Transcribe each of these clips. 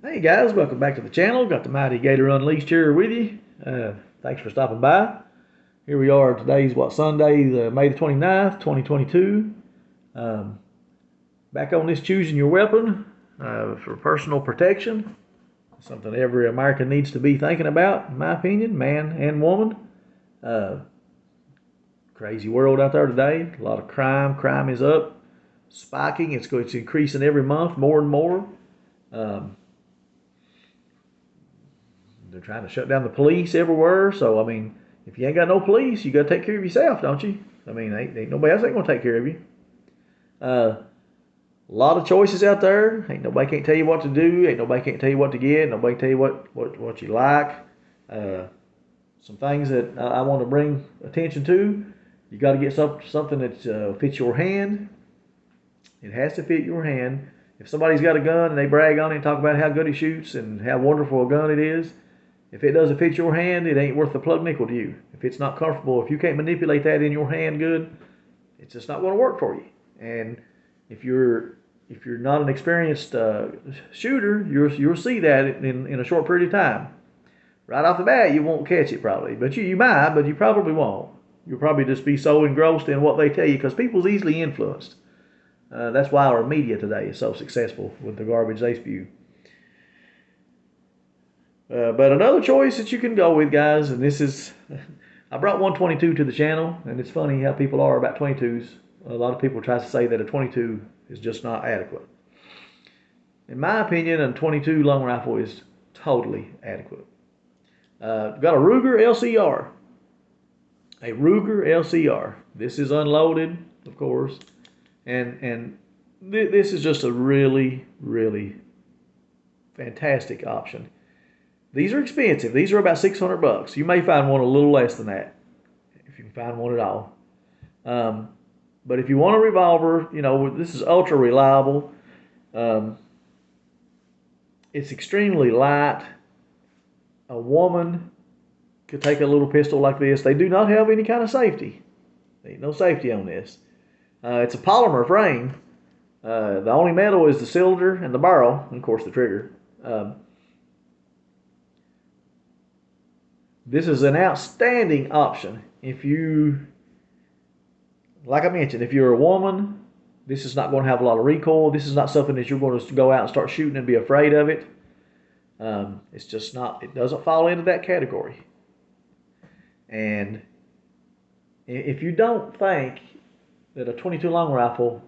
Hey guys, welcome back to the channel. Got the Mighty Gator Unleashed here with you. Thanks for stopping by. Here we are. Today's Sunday, May the 29th, 2022. Back on this choosing your weapon for personal protection. Something every American needs to be thinking about, in my opinion, man and woman. Crazy world out there today. A lot of crime. Crime is up, spiking. It's increasing every month, more and more. They're trying to shut down the police everywhere. So, I mean, if you ain't got no police, you got to take care of yourself, don't you? I mean, ain't nobody else ain't going to take care of you. A lot of choices out there. Ain't nobody can't tell you what to do. Ain't nobody can't tell you what to get. Nobody tell you what you like. Some things that I want to bring attention to. You got to get something that fits your hand. It has to fit your hand. If somebody's got a gun and they brag on it and talk about how good he shoots and how wonderful a gun it is, if it doesn't fit your hand, it ain't worth the plug nickel to you. If it's not comfortable, if you can't manipulate that in your hand good, it's just not going to work for you. And if you're not an experienced shooter, you'll see that in a short period of time. Right off the bat, you won't catch it probably, but you might, but you probably won't. You'll probably just be so engrossed in what they tell you because people's easily influenced. That's why our media today is so successful with the garbage they spew. But another choice that you can go with, guys, and this is, I brought 122 to the channel, and it's funny how people are about 22s. A lot of people try to say that a 22 is just not adequate. In my opinion, a 22 long rifle is totally adequate. Got a Ruger LCR. A Ruger LCR. This is unloaded, of course, and this is just a really, really fantastic option. These are expensive. These are about $600. You may find one a little less than that, if you can find one at all. But if you want a revolver, you know, this is ultra reliable. It's extremely light. A woman could take a little pistol like this. They do not have any kind of safety. There ain't no safety on this. It's a polymer frame. The only metal is the cylinder and the barrel, and of course the trigger. This is an outstanding option. If you, like I mentioned, if you're a woman, this is not going to have a lot of recoil. This is not something that you're going to go out and start shooting and be afraid of it. It's just not, it doesn't fall into that category. And if you don't think that a 22 long rifle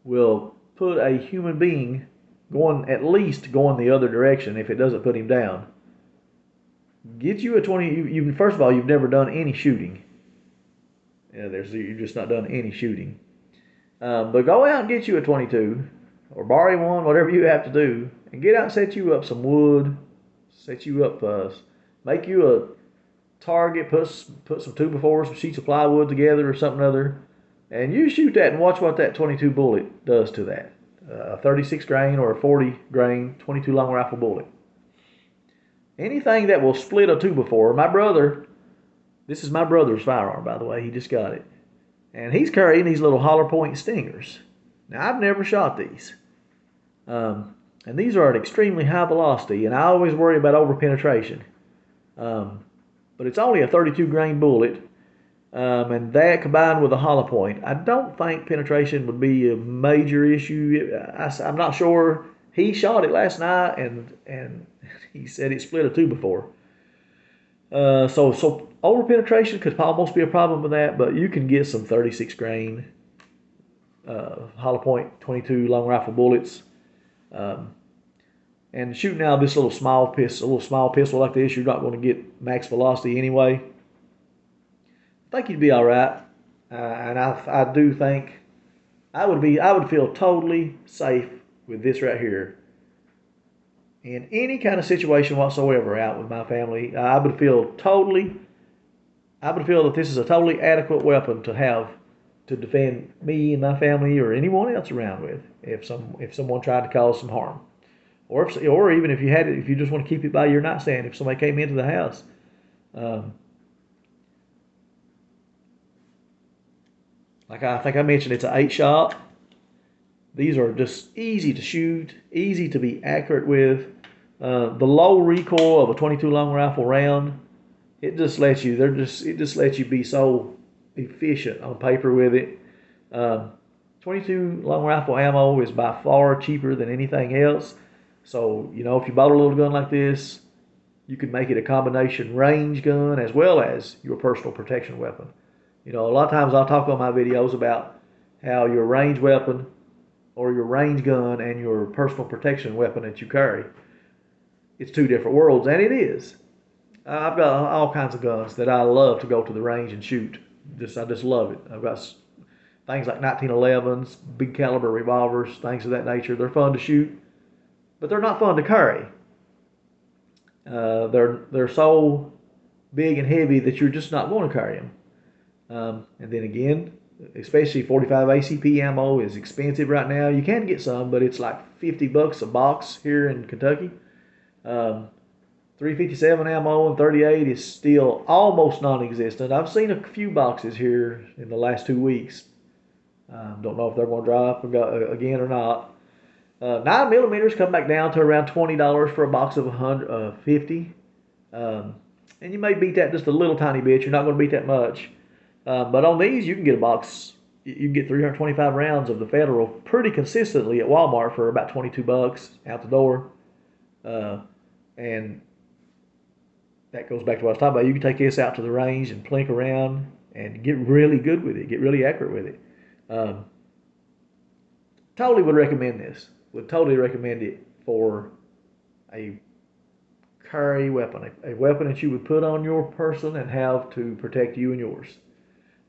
will put a human being at least going the other direction if it doesn't put him down, get you a 20. First of all, you've never done any shooting. You've just not done any shooting. But go out and get you a 22, or borrow one, whatever you have to do, and get out and set you up some wood. Set you up, make you a target. Put some 2x4, some sheets of plywood together, or something other, and you shoot that and watch what that 22 bullet does to that. A 36 grain or a 40 grain 22 long rifle bullet. Anything that will split a 2x4. My brother, this is my brother's firearm, by the way. He just got it. And he's carrying these little holler point stingers. Now, I've never shot these. And these are at extremely high velocity, and I always worry about over-penetration. But it's only a 32 grain bullet, and that combined with a hollow point, I don't think penetration would be a major issue. I'm not sure. He shot it last night, and he said it split a 2x4. So over penetration could almost be a problem with that, but you can get some 36 grain hollow point 22 long rifle bullets. And shooting out this little small pistol like this, you're not going to get max velocity anyway. I think you'd be all right, and I do think I would feel totally safe with this right here. In any kind of situation whatsoever out with my family, I would feel that this is a totally adequate weapon to have to defend me and my family or anyone else around with if someone tried to cause some harm. Or even if you just want to keep it by your nightstand if somebody came into the house. Like I think I mentioned, it's an 8-shot. These are just easy to shoot, easy to be accurate with. The low recoil of a 22 long rifle round, it just lets you. It just lets you be so efficient on paper with it. 22 long rifle ammo is by far cheaper than anything else. So if you bought a little gun like this, you could make it a combination range gun as well as your personal protection weapon. A lot of times I'll talk on my videos about how your range weapon or your range gun and your personal protection weapon that you carry, it's two different worlds, and it is. I've got all kinds of guns that I love to go to the range and shoot. I just love it. I've got things like 1911s, big caliber revolvers, things of that nature. They're fun to shoot, but they're not fun to carry. They're so big and heavy that you're just not going to carry them. And then again, especially 45 ACP ammo is expensive right now. You can get some, but it's like $50 a box here in Kentucky. 357 ammo and 38 is still almost non-existent. I've seen a few boxes here in the last 2 weeks. Don't know if they're going to drop again or not. 9mm come back down to around $20 for a box of 50. And you may beat that just a little tiny bit. You're not going to beat that much. But on these, you can get a box. You can get 325 rounds of the Federal pretty consistently at Walmart for about $22 out the door. And that goes back to what I was talking about. You can take this out to the range and plink around and get really good with it, get really accurate with it. Totally would recommend this. Would totally recommend it for a carry weapon, a weapon that you would put on your person and have to protect you and yours.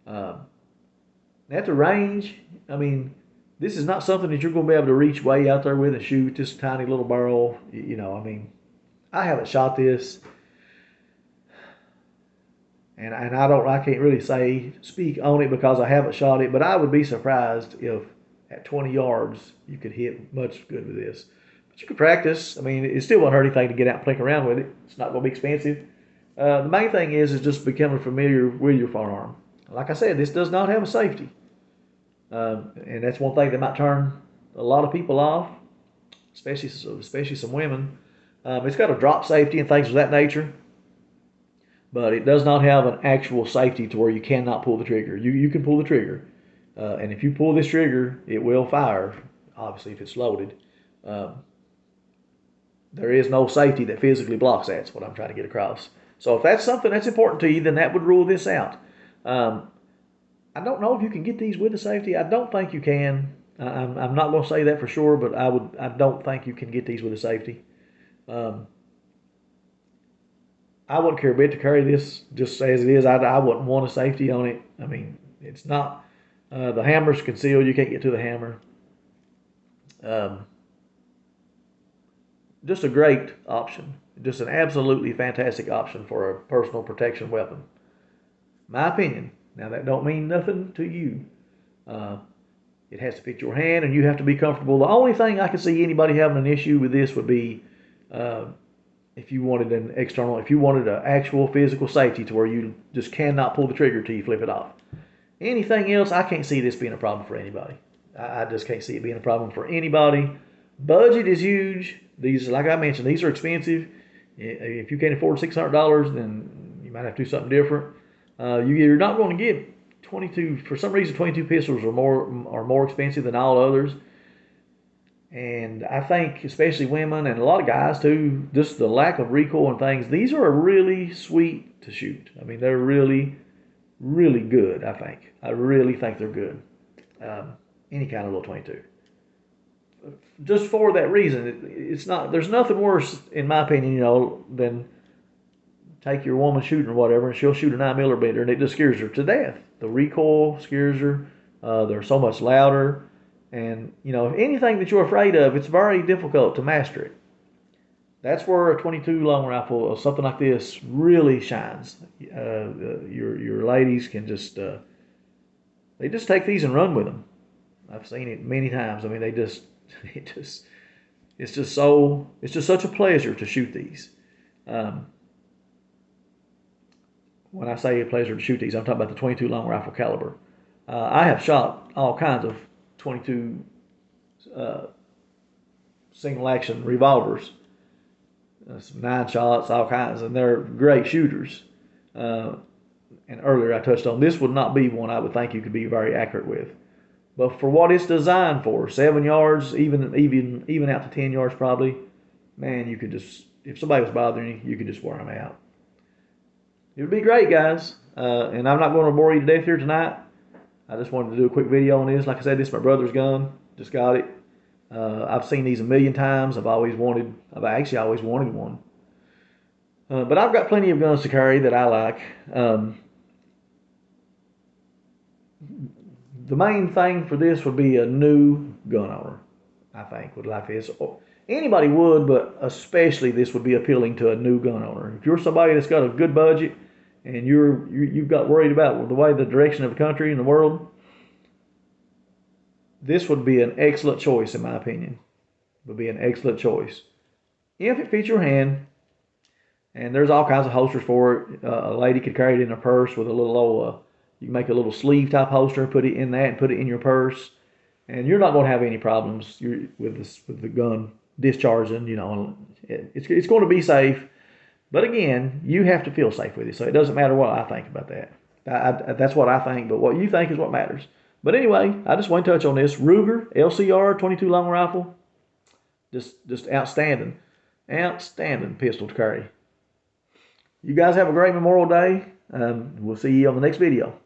At the range, I mean, this is not something that you're going to be able to reach way out there with and shoot this tiny little barrel. I mean, I haven't shot this, and I can't really speak on it because I haven't shot it. But I would be surprised if at 20 yards you could hit much good with this. But you could practice. I mean, it still won't hurt anything to get out and plink around with it. It's not going to be expensive. The main thing is just becoming familiar with your firearm. Like I said, this does not have a safety. And that's one thing that might turn a lot of people off, especially some women. It's got a drop safety and things of that nature, but it does not have an actual safety to where you cannot pull the trigger. You can pull the trigger, and if you pull this trigger, it will fire, obviously, if it's loaded. There is no safety that physically blocks that. That's what I'm trying to get across. So if that's something that's important to you, then that would rule this out. I don't know if you can get these with a safety. I don't think you can. I'm not going to say that for sure, but I don't think you can get these with a safety. I wouldn't care a bit to carry this just as it is. I wouldn't want a safety on it. I mean, it's not. The hammer's concealed. You can't get to the hammer. Just a great option. Just an absolutely fantastic option for a personal protection weapon. My opinion. Now, that don't mean nothing to you. It has to fit your hand, and you have to be comfortable. The only thing I could see anybody having an issue with this would be if you wanted an actual physical safety to where you just cannot pull the trigger till you flip it off. Anything else, I can't see this being a problem for anybody. I just can't see it being a problem for anybody. Budget is huge. These, like I mentioned, these are expensive. If you can't afford $600, then you might have to do something different. You're not going to get 22. For some reason, 22 pistols are more expensive than all others. And I think, especially women and a lot of guys too, just the lack of recoil and things. These are really sweet to shoot. I mean, they're really, really good. I really think they're good. Any kind of little 22. Just for that reason, it's not. There's nothing worse, in my opinion, than take your woman shooting or whatever, and she'll shoot a 9mm, and it just scares her to death. The recoil scares her. They're so much louder, and anything that you're afraid of, it's very difficult to master it. That's where a 22 long rifle or something like this really shines. Your ladies can just they just take these and run with them. I've seen it many times. I mean, it's just such a pleasure to shoot these. When I say a pleasure to shoot these, I'm talking about the 22 long rifle caliber. I have shot all kinds of 22 uh, single action revolvers, some 9 shots, all kinds, and they're great shooters. And earlier I touched on this would not be one I would think you could be very accurate with. But for what it's designed for, 7 yards, even out to 10 yards probably, man, you could just, if somebody was bothering you, you could just wear them out. It would be great, guys. And I'm not going to bore you to death here tonight. I just wanted to do a quick video on this. Like I said, this is my brother's gun. Just got it. I've seen these a million times. I've actually always wanted one. But I've got plenty of guns to carry that I like. The main thing for this would be a new gun owner, I think, would like this. Anybody would, but especially this would be appealing to a new gun owner. If you're somebody that's got a good budget and you've got worried about the direction of the country and the world, this would be an excellent choice, in my opinion. It would be an excellent choice. If it fits your hand, and there's all kinds of holsters for it. A lady could carry it in her purse with a little old, you can make a little sleeve type holster and put it in that and put it in your purse. And you're not going to have any problems with the gun discharging. You know, it's going to be safe. But again, you have to feel safe with it. So it doesn't matter what I think about that. That's what I think, but what you think is what matters. But anyway, I just want to touch on this. Ruger LCR 22 long rifle. Just outstanding. Outstanding pistol to carry. You guys have a great Memorial Day. We'll see you on the next video.